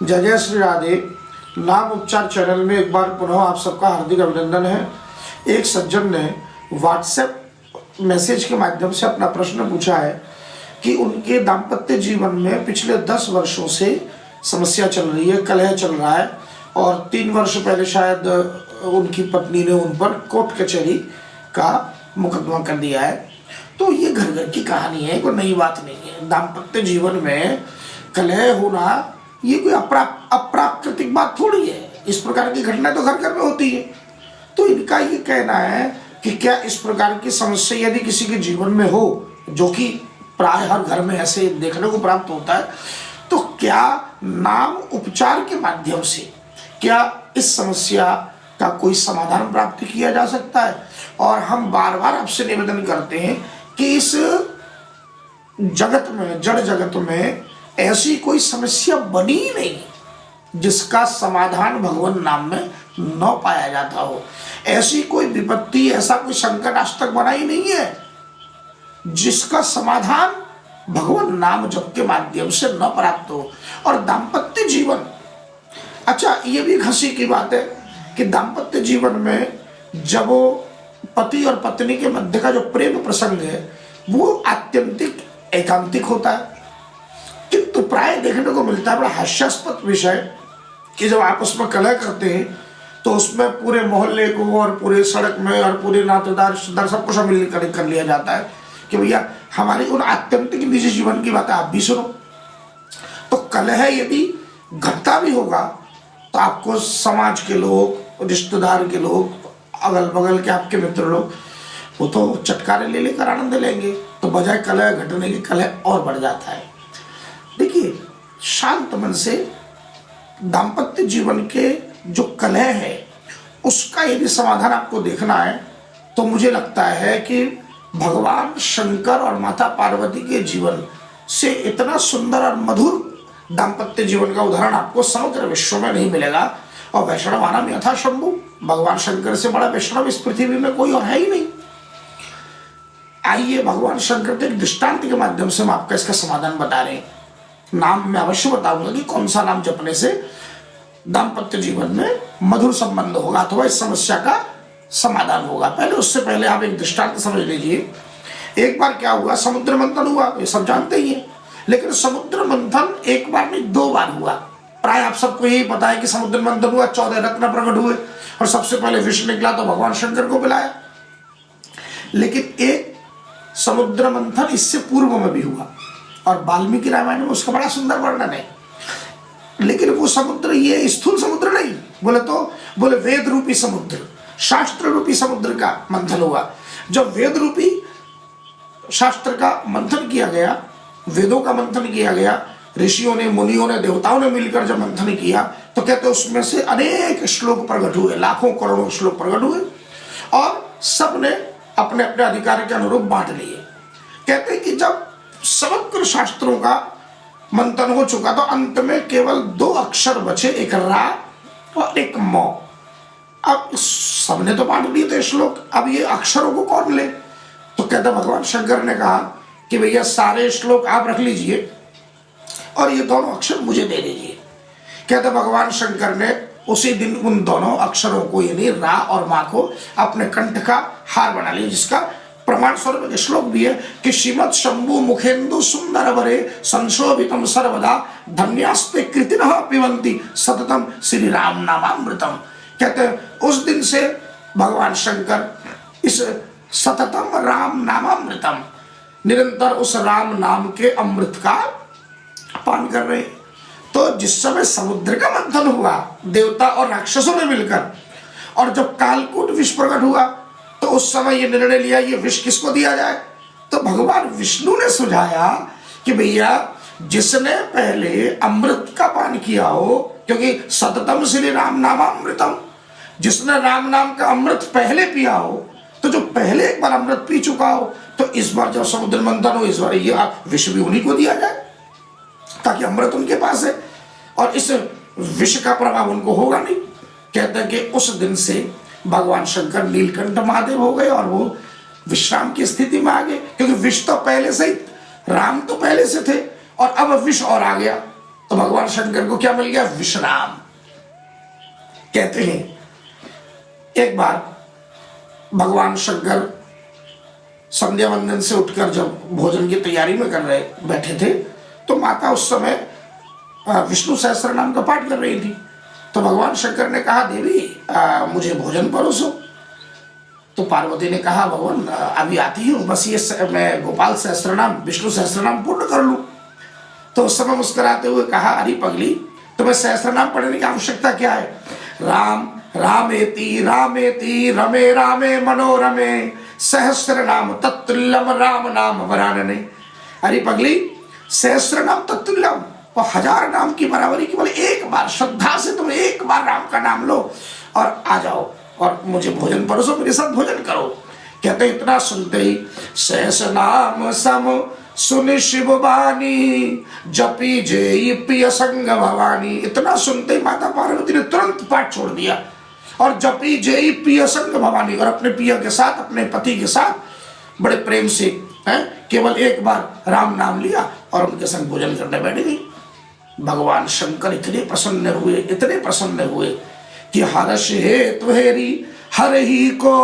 जय जय श्री राधे। नाम उपचार चैनल में एक बार पुनः आप सबका हार्दिक अभिनंदन है। एक सज्जन ने व्हाट्सएप मैसेज के माध्यम से अपना प्रश्न पूछा है कि उनके दाम्पत्य जीवन में पिछले 10 वर्षों से समस्या चल रही है, कलह चल रहा है और 3 वर्ष पहले शायद उनकी पत्नी ने उन पर कोर्ट कचहरी का मुकदमा कर दिया है। तो ये घर घर की कहानी है, कोई नई बात नहीं है। दाम्पत्य जीवन में कलह होना ये कोई अप्राकृतिक बात थोड़ी है। इस प्रकार की घटना तो घर घर में होती है। तो इनका ये कहना है कि क्या इस प्रकार की समस्या यदि किसी के जीवन में हो, जो कि प्राय हर घर में ऐसे देखने को प्राप्त होता है, तो क्या नाम उपचार के माध्यम से क्या इस समस्या का कोई समाधान प्राप्त किया जा सकता है। और हम बार बार आपसे निवेदन करते हैं कि इस जगत में, जड़ जगत में ऐसी कोई समस्या बनी ही नहीं जिसका समाधान भगवान नाम में न पाया जाता हो। ऐसी कोई विपत्ति, ऐसा कोई संकट आज तक बना ही नहीं है जिसका समाधान भगवान नाम जप के माध्यम से न प्राप्त हो। और दाम्पत्य जीवन, अच्छा ये भी हंसी की बात है कि दाम्पत्य जीवन में जब वो पति और पत्नी के मध्य का जो प्रेम प्रसंग है वो आत्यंतिक एकांतिक होता है। किंतु प्राय देखने को मिलता है, बड़ा हास्यास्पद विषय, कि जब आपस में कलह करते हैं तो उसमें पूरे मोहल्ले को और पूरे सड़क में और पूरे नातेदार रिश्तेदार सबको शामिल कर लिया जाता है कि भैया हमारी उन आत्यंतिक निजी जीवन की बातें आप भी सुनो। तो कलह यदि घटता भी होगा तो आपको समाज के लोग, रिश्तेदार के लोग, अगल बगल के आपके मित्र लोग, वो तो चटकारे ले लेकर आनंद लेंगे। तो बजाय कलह घटने की कलह और बढ़ जाता है। देखिए, शांत मन से दाम्पत्य जीवन के जो कलह है उसका यदि समाधान आपको देखना है तो मुझे लगता है कि भगवान शंकर और माता पार्वती के जीवन से इतना सुंदर और मधुर दाम्पत्य जीवन का उदाहरण आपको समग्र विश्व में नहीं मिलेगा। और वैष्णव आनम यथा शंभु, भगवान शंकर से बड़ा वैष्णव इस पृथ्वी में कोई और है ही नहीं। आइए भगवान शंकर के दृष्टांत के माध्यम से हम आपका इसका समाधान बता रहे हैं। नाम मैं अवश्य बताऊंगा कि कौन सा नाम जपने से दाम्पत्य जीवन में मधुर संबंध होगा अथवा इस समस्या का समाधान होगा। पहले उससे पहले आप एक दृष्टांत समझ लीजिए। एक बार क्या हुआ, समुद्र मंथन हुआ, ये सब जानते ही हैं। लेकिन समुद्र मंथन एक बार नहीं 2 बार हुआ। प्राय आप सबको यही पता है कि समुद्र मंथन हुआ, 14 रत्न प्रकट हुए और सबसे पहले विष निकला तो भगवान शंकर को बुलाया। लेकिन एक समुद्र मंथन इससे पूर्व में भी हुआ और वाल्मीकि रामायण में उसका बड़ा सुंदर वर्णन है। लेकिन वो समुद्र ये स्थूल समुद्र नहीं, बोले वेद रूपी समुद्र, शास्त्र रूपी समुद्र का मंथन हुआ। जब वेद रूपी शास्त्र का मंथन किया गया, वेदों का मंथन किया गया, ऋषियों ने, मुनियों ने, देवताओं ने मिलकर जब मंथन किया तो कहते उसमें से अनेक श्लोक प्रकट हुए, लाखों करोड़ों श्लोक प्रकट हुए और सबने अपने अपने अधिकार के अनुरूप बांट लिए। कहते कि जब समग्र शास्त्रों का मंथन हो चुका तो अंत में केवल 2 अक्षर बचे, एक रा और एक मौ। अब सबने तो बांट दिए थे श्लोक, अब ये अक्षरों को कौन ले। तो कहता भगवान शंकर ने कहा कि भैया सारे श्लोक आप रख लीजिए और ये दोनों अक्षर मुझे दे दीजिए। कहता भगवान शंकर ने उसी दिन उन दोनों अक्षरों को यानी रा और मा को अपने कंठ का हार बना लिया, जिसका प्रमाण स्वरूप श्लोक भी है कि श्रीमद शंभु मुखेन्दु सुंदर वरे संशोभितम सर्वदा धन्यास्ते कृतिनः पिबन्ति सततम श्री राम नामामृतम। कहते हैं उस दिन से भगवान शंकर इस सततम राम नामामृतम, निरंतर उस राम नाम के अमृत का पान कर रहे। तो जिस समय समुद्र का मंथन हुआ देवता और राक्षसों ने मिलकर, और जब कालकूट विष प्रकट हुआ तो उस समय ये निर्णय लिया ये विष किसको दिया जाए। तो भगवान विष्णु ने सुझाया कि भैया जिसने पहले अमृत का पान किया हो, क्योंकि सततम श्री राम नामामृतम, जिसने राम नाम का अमृत पहले पिया हो, तो जो पहले एक बार अमृत पी चुका हो, तो इस बार जब समुद्र मंथन हो इस बार ये विष भी उन्हीं को दिया जाए ताकि अमृत उनके पास है और इस विष का प्रभाव उनको होगा नहीं। कहते हैं कि उस दिन से भगवान शंकर नीलकंठ महादेव हो गए और वो विश्राम की स्थिति में आ गए, क्योंकि विष तो पहले से ही, राम तो पहले से थे और अब विष और आ गया। तो भगवान शंकर को क्या मिल गया? विश्राम। कहते हैं एक बार भगवान शंकर संध्या वंदन से उठकर जब भोजन की तैयारी में बैठे थे, तो माता उस समय विष्णु सहस्त्र नाम का पाठ कर रही थी। तो भगवान शंकर ने कहा, देवी मुझे भोजन परोसो। तो पार्वती ने कहा, भगवान अभी आती हूँ, बस ये मैं गोपाल सहस्त्र नाम, विष्णु सहस्त्र नाम पूर्ण कर लूँ। तो उस समय मुस्कुराते हुए कहा, अरे पगली, तुम्हें सहस्त्र नाम पढ़ने की आवश्यकता क्या है? राम रामेति रामेति रमे रामे मनोरमे सहस्त्र नाम तत्तुल्यम राम नाम वरानने। अरे पगली, सहस्त्र नाम तत्तुल्यम और 1000 नाम की बराबरी, केवल एक बार श्रद्धा से तुम एक बार राम का नाम लो और आ जाओ और मुझे भोजन परोसो, मेरे साथ भोजन करो। कहते इतना सुनते ही सहस नाम सम सुन शिव बानी जपी जेई पिय संग भवानी। इतना सुनते ही माता पार्वती ने तुरंत पाठ छोड़ दिया और जपी जेई पिय संग भवानी, और अपने पिय के साथ, अपने पति के साथ बड़े प्रेम से केवल एक बार राम नाम लिया और उनके संग भोजन करने बैठ गई। भगवान शंकर इतने प्रसन्न हुए कि हर्ष हे तुहेरी हर ही को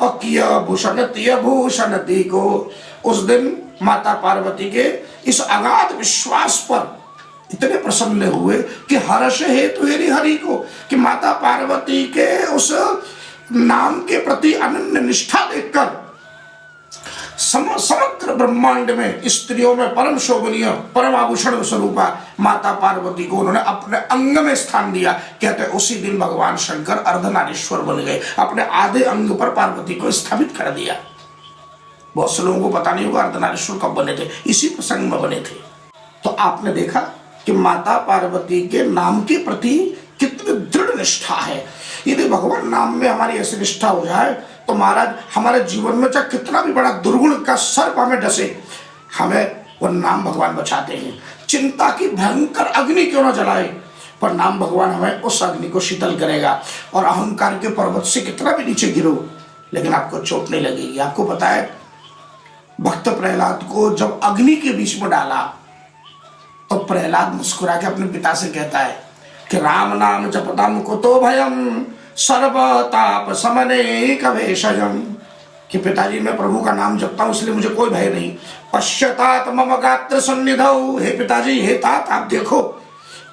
और किया भूषण तिय भूषण ती को। उस दिन माता पार्वती के इस अगाध विश्वास पर इतने प्रसन्न हुए कि हर्ष हेतु हरि को, कि माता पार्वती के उस नाम के प्रति अनन्य निष्ठा देखकर समग्र ब्रह्मांड में स्त्रियों में परम शोभनीय परम आभूषण स्वरूपा माता पार्वती को उन्होंने अपने अंग में स्थान दिया। कहते उसी दिन भगवान शंकर अर्धनारीश्वर बन गए, अपने आधे अंग पर पार्वती को स्थापित कर दिया। बहुत से लोगों को पता नहीं होगा अर्धनारीश्वर कब बने थे, इसी प्रसंग में बने थे। तो आपने देखा कि माता पार्वती के नाम के प्रति कितनी दृढ़ निष्ठा है। यदि भगवान नाम में हमारी ऐसी निष्ठा हो जाए तो महाराज हमारे जीवन में चाहे कितना भी बड़ा दुर्गुण का सर्प हमें डसे, हमें वो नाम भगवान बचाते हैं। चिंता की भयंकर अग्नि क्यों ना जलाए, पर नाम भगवान हमें उस अग्नि को शीतल करेगा। और अहंकार के पर्वत से कितना भी नीचे गिरो लेकिन आपको चोट नहीं लगेगी। आपको पता है भक्त प्रहलाद को जब अग्नि के बीच में डाला तो प्रहलाद मुस्कुरा के अपने पिता से कहता है कि राम नाम जपतम कुतो भयम सर्वताप समने कवेशयम, कि पिताजी मैं प्रभु का नाम जपता हूं इसलिए मुझे कोई भय नहीं। पश्चातात मम गात्र सन्निधौ, हे पिताजी हे तात आप देखो,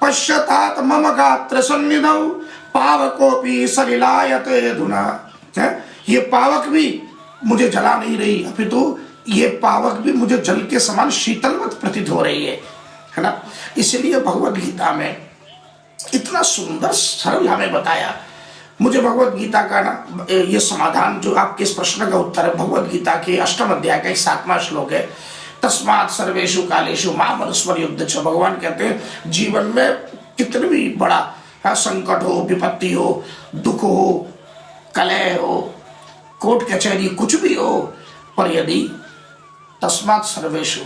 पश्चातात मम गात्र सन्निधौ पावकोपि सलिलायते धुना। ये पावक भी मुझे जला नहीं रही, अपितु ये पावक भी मुझे जल के समान शीतलवत प्रतीत हो रही है ना। इसलिए भगवद गीता में इतना सुंदर सरल हमें बताया। मुझे भगवद गीता का ना ये समाधान जो आपके इस प्रश्न का उत्तर है, भगवद गीता के 8वें अध्याय का 7वां श्लोक है, तस्मात् सर्वेषु कालेषु मां मनुस्मर युद्ध च। भगवान कहते हैं जीवन में कितने भी बड़ा संकट हो, विपत्ति हो, दुख हो, कलह हो, कोर्ट कचहरी कुछ भी हो, पर यदि तस्मात् सर्वेषु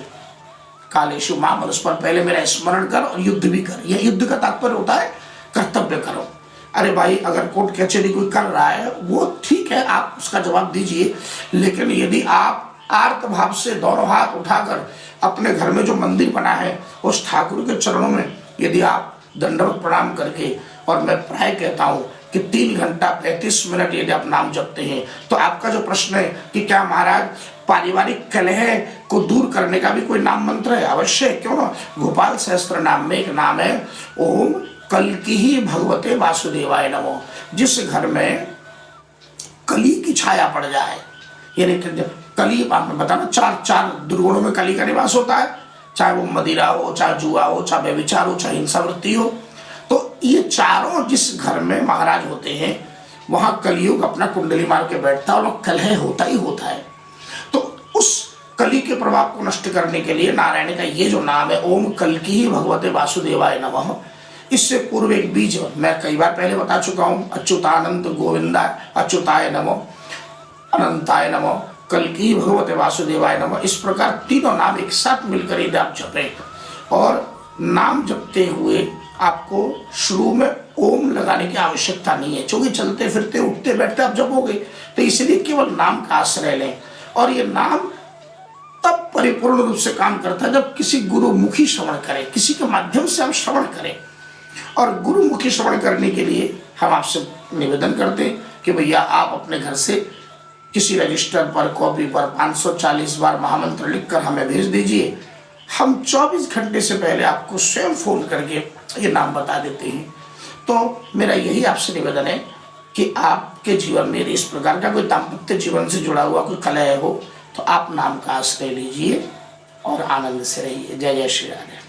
कालेषु मां मनुस्मर, पहले मेरा स्मरण कर और युद्ध भी कर। यह युद्ध का तात्पर्य होता है कर्तव्य करो। अरे भाई अगर कोर्ट कचहरी कोई कर रहा है वो ठीक है, आप उसका जवाब दीजिए, लेकिन यदि आप आर्त भाव से दोनों हाथ उठाकर अपने घर में जो मंदिर बना है उस ठाकुर के चरणों में यदि आप दंडवत प्रणाम करके, और मैं प्राय कहता हूँ कि 3 घंटा 35 मिनट यदि आप नाम जपते हैं तो आपका जो प्रश्न है कि क्या महाराज पारिवारिक कलह को दूर करने का भी कोई नाम मंत्र है, अवश्य, क्यों ना। गोपाल सहस्त्र नाम में एक नाम है ओम कल्की भगवते वासुदेवाय नमो। जिस घर में कली की छाया पड़ जाए, यानी कली आपने बताना चार दुर्गुणों में कली का निवास होता है, चाहे वो मदिरा हो, चाहे जुआ हो, चाहे व्यभिचार हो, चाहे हिंसावृत्ति हो। तो ये चारों जिस घर में महाराज होते हैं वहां कलियुग अपना कुंडली मार के बैठता है और कलह होता ही होता है। तो उस कली के प्रभाव को नष्ट करने के लिए नारायण का ये जो नाम है ओम कल्की भगवते वासुदेवाय नमः, इससे पूर्व एक बीज मैं कई बार पहले बता चुका हूँ, अच्युतानंत गोविंदा अच्युताय नमो, अनंताय नमो, कल्की भगवते वासुदेवाय नमः। इस प्रकार तीनों नाम एक साथ मिलकर यदि आप जपें, और नाम जपते हुए आपको शुरू में ओम लगाने की आवश्यकता नहीं है, क्योंकि चलते फिरते उठते बैठते आप जपोगे, तो इसलिए केवल नाम का आश्रय लें। और ये नाम तब परिपूर्ण रूप से काम करता है जब किसी गुरुमुखी श्रवण करे, किसी के माध्यम से हम श्रवण करें। और गुरुमुखी श्रवण करने के लिए हम आपसे निवेदन करते हैं कि भैया आप अपने घर से किसी रजिस्टर पर, कॉपी पर 540 बार महामंत्र लिखकर हमें भेज दीजिए। हम 24 घंटे से पहले आपको स्वयं फोन करके ये नाम बता देते हैं। तो मेरा यही आपसे निवेदन है कि आपके जीवन में इस प्रकार का कोई दाम्पत्य जीवन से जुड़ा हुआ कोई कलह हो तो आप नाम का आश्रय लीजिए और आनंद से रहिए। जय जय श्री राधे।